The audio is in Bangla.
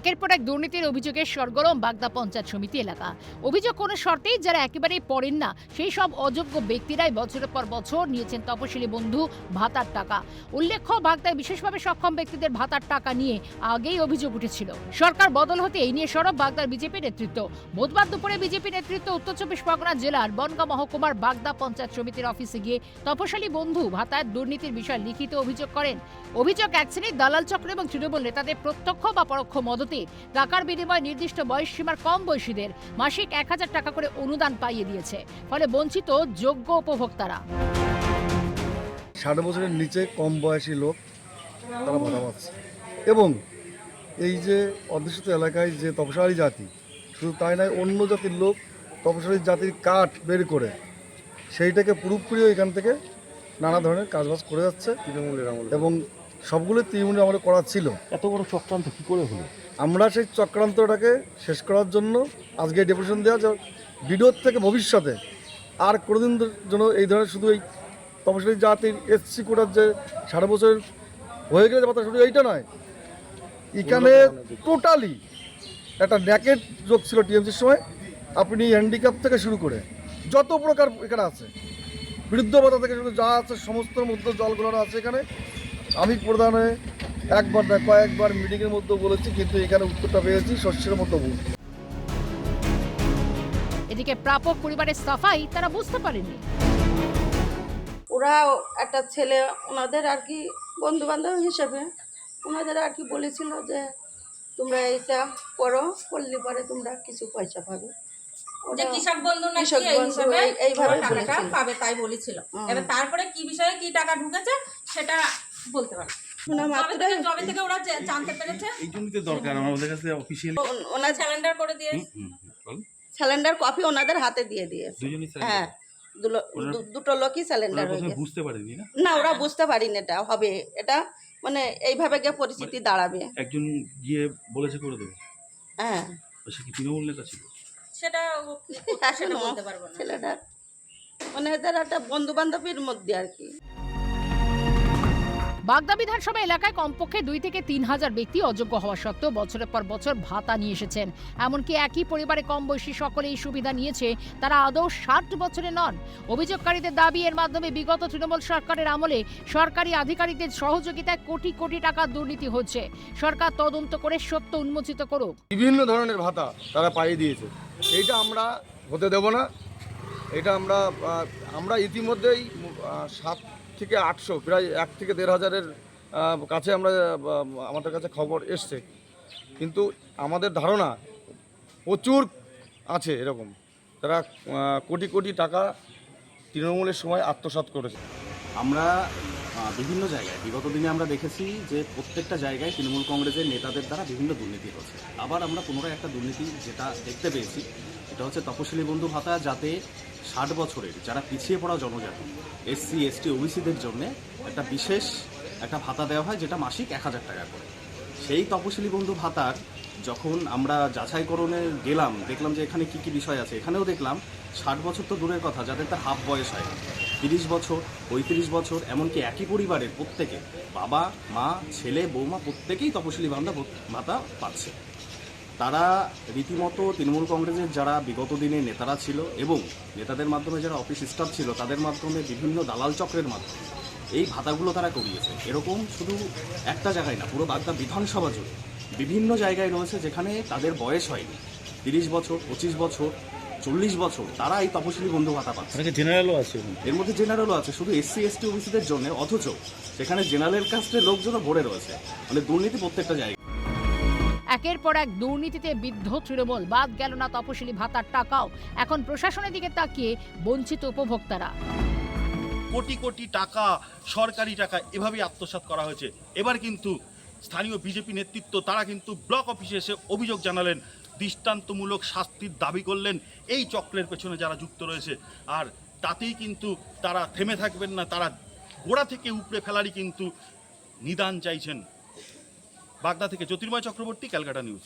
একের পর এক দুর্নীতির অভিযোগে সরগরম বাগদা পঞ্চায়েত সমিতি এলাকা। অভিযোগ কোনো শর্তেই যারা একেবারেই পড়েন না সেই সব অযোগ্য ব্যক্তিরাই বছরের পর বছর নিয়েছেন তপশিলি বন্ধু ভাতার টাকা। উল্লেখ্য, বাগদায় বিশেষভাবে সক্ষম ব্যক্তিদের ভাতার টাকা নিয়ে আগেই অভিযোগ উঠেছিল। সরকার বদল হতে এই নিয়ে সরব বাগদার বিজেপি নেতৃত্ব। বুধবার দুপুরে বিজেপি নেতৃত্ব উত্তর চব্বিশ পরগনা জেলার বনগাঁ মহকুমার বাগদা পঞ্চায়েত সমিতির অফিসে গিয়ে তপশিলি বন্ধু ভাতার দুর্নীতির বিষয়ে লিখিত অভিযোগ করেন। অভিযোগ এক শ্রেণীর দালাল চক্র এবং তৃণমূল নেতাদের প্রত্যক্ষ বা পরোক্ষ মদতে টাকার বিনিময়ে নির্দিষ্ট বয়স সীমার কম বয়সীদের মাসিক 1000 টাকা করে অনুদান পাইয়ে দিয়েছে, ফলে বঞ্চিত যোগ্য উপভোক্তারা। 60 বছরের নিচে কম বয়সী লোক তারা ভাতা পাচ্ছে এবং এই যে অধ্যুষিত এলাকায় যে তপশিলি জাতি, শুধু তাই নয়, অন্য জাতির লোক তপশিলি জাতির কাঠ বের করে সেইটাকে পুরোপুরি এখান থেকে নানা ধরনের কাজবাজ করে যাচ্ছে তৃণমূলের আমলে, এবং সবগুলো তৃণমূলের আমলে করা ছিল। এত বড় চক্রান্ত কী করে হলো? আমরা সেই চক্রান্তটাকে শেষ করার জন্য আজকে ডেপুটেশন দেওয়া, যে ভিডিওর থেকে ভবিষ্যতে আর কোনোদিন যেন এই ধরনের শুধু এই তপশিলি জাতির এসসি কোটার যে 60 বছর হয়ে গেলে কথা, শুধু এইটা নয়, এখানে টোটালি একটা ন্যাকেট যোগ ছিল টিএমসির সময়। আপনি হ্যান্ডিক্যাপ থেকে শুরু করে যত প্রকার এখানে আছে, বৃদ্ধ ভাতা থেকে শুরু যা আছে সমস্ত মধ্যে জলগুলো আছে এখানে। আমি প্রধানে একবার না কয়েকবার মিটিংয়ের মধ্যে বলেছি, কিন্তু এখানে উত্তরটা পেয়েছি শস্যের মতো ভুল। এদিকে প্রাপক পরিবারের সাফাই তারা বুঝতে পারেননি। ওরা একটা ছেলে ওনাদের আর কি বন্ধু বান্ধব হিসেবে ওনাদের আর কি বলেছিল যে তোমরা এইটা করো, করলে পরে তোমরা কিছু পয়সা পাবে। যে কৃষক বন্ধু না কৃষক এই বন্ধু হিসাবে এইভাবে টাকাটা বলেছিল। পাবে তাই বলেছিল। এবার তারপরে কি বিষয়ে কি টাকা ঢুকেছে সেটা বলতে পারে শোনা মাত্রই জবে থেকে ওরা জানতে পেরেছে। এই জন্যই তো দরকার আমাদের কাছে অফিসিয়ালি ওনার স্যালেন্ডার করে দিয়ে স্যালেন্ডার কপি ওনাদের হাতে দিয়ে দিয়েছে। দুজনই হ্যাঁ, দুটো লোকই স্যালেন্ডার হয়ে গেছে। বুঝতে পারেনি না? না, ওরা বুঝতে পারিনি এটা হবে, এটা মানে এইভাবে গিয়ে পরিস্থিতি দাঁড়াবে। একজন গিয়ে বলেছে করে দেবে। হ্যাঁ, সে কি তৃণমূল নেতা ছিল? সেটা সেটা বলতে পারবো না। ছেলেটা মানে এদের একটা বন্ধু বান্ধবীর মধ্যে আর কি। বাগদা বিধানসভা এলাকায় কমপক্ষে 2 থেকে 3000 ব্যক্তি অযোগ্য হওয়া সত্ত্বেও বছরের পর বছর ভাতা নিয়ে এসেছেন। এমনকি একই পরিবারে কম বয়সী সকলে এই সুবিধা নিয়েছে, তারা আদৌ 60 বছরে নন। অভিযোগকারীদের দাবি, এর মাধ্যমে বিগত তৃণমূল সরকারের আমলে সরকারি আধিকারিকদের সহযোগিতায় কোটি কোটি টাকার দুর্নীতি হচ্ছে। সরকার তদন্ত করে সত্য উন্মোচিত করুক। বিভিন্ন ধরনের ভাতা তারা পাইয়ে দিয়েছে, এইটা আমরা হতে দেব না। এটা আমরা ইতিমধ্যেই 7 থেকে 800, প্রায় 1 থেকে 1500-এর কাছে আমাদের কাছে খবর এসছে, কিন্তু আমাদের ধারণা প্রচুর আছে এরকম, তারা কোটি কোটি টাকা তৃণমূলের সময় আত্মসাৎ করেছে। আমরা বিভিন্ন জায়গায় বিগত দিনে আমরা দেখেছি যে প্রত্যেকটা জায়গায় তৃণমূল কংগ্রেসের নেতাদের দ্বারা বিভিন্ন দুর্নীতি হচ্ছে। আবার আমরা পুনরায় একটা দুর্নীতি যেটা দেখতে পেয়েছি, এটা হচ্ছে তপশিলি বন্ধু ভাতা, যাতে 60 বছরের যারা পিছিয়ে পড়া জনজাতি এসসি এসটি ওবিসিদের জন্য একটা বিশেষ একটা ভাতা দেওয়া হয়, যেটা মাসিক 1000 টাকা করে। সেই তপশিলি বন্ধু ভাতার যখন আমরা যাচাইকরণে গেলাম, দেখলাম যে এখানে কী কী বিষয় আছে। এখানেও দেখলাম 60 বছর তো দূরের কথা, যাদের তার হাফ বয়স হয়, 30 বছর 35 বছর, এমনকি একই পরিবারের প্রত্যেকে বাবা মা ছেলে বৌমা প্রত্যেকেই তপশিলি ভাতা পাচ্ছে। তারা রীতিমতো তৃণমূল কংগ্রেসের যারা বিগত দিনে নেতারা ছিল এবং নেতাদের মাধ্যমে যারা অফিস স্টাফ ছিল, তাদের মাধ্যমে বিভিন্ন দালাল চক্রের মাধ্যমে এই ভাতাগুলো তারা করিয়েছে। এরকম শুধু একটা জায়গায় না, পুরো বাগদা বিধানসভা জুড়ে বিভিন্ন জায়গায় রয়েছে যেখানে তাদের বয়স হয়নি, 30 বছর 25 বছর 40 বছর, তারা এই তপশিলি বন্ধু ভাতা পাচ্ছে। জেনারেলও আছে, এর মধ্যে জেনারেলও আছে, শুধু এসসি এসটি ওবিসিদের জন্য, অথচ সেখানে জেনারেল কাস্টের লোকজনও ভরে রয়েছে। মানে দুর্নীতি প্রত্যেকটা জায়গায়। একের পর এক দুর্নীতিতে বিদ্ধ তৃণমূল, বাদ গেল না তপশিলি ভাতার টাকাও। এখন প্রশাসনের দিকে তাকিয়ে বঞ্চিত উপভোক্তারা। কোটি কোটি টাকা, সরকারি টাকা এভাবেই আত্মসাৎ করা হয়েছে। এবার কিন্তু স্থানীয় বিজেপি নেতৃত্ব তারা কিন্তু ব্লক অফিসে এসে অভিযোগ জানালেন, দৃষ্টান্তমূলক শাস্তির দাবি করলেন এই চক্রের পেছনে যারা যুক্ত রয়েছে। আর তাতেই কিন্তু তারা থেমে থাকবেন না, তারা গোড়া থেকে উপড়ে ফেলারই কিন্তু নিদান চাইছেন। বাগদা থেকে জ্যোতির্ময় চক্রবর্তী, ক্যালকাটা নিউজ।